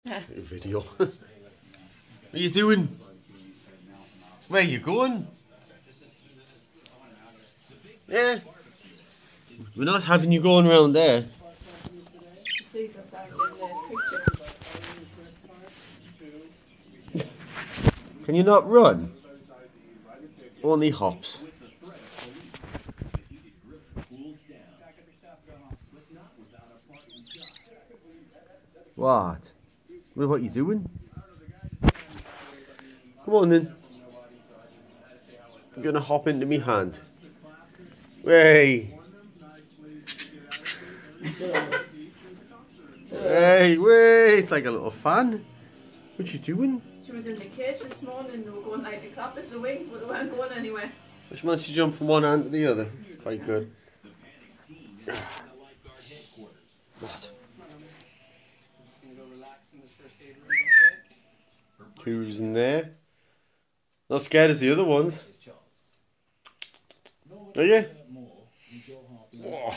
Video. What are you doing? Where are you going? Yeah. We're not having you going around there. Can you not run? Only hops. What? What are you doing? Come on then. You're gonna hop into me hand. Hey! Hey, wait! It's like a little fan. What you doing? She was in the cage this morning and they were going like to clap us the wings, but they weren't going anywhere. Which managed to jump from one hand to the other. It's quite good. What? Who's in there? Not scared as the other ones. Are you? Oh.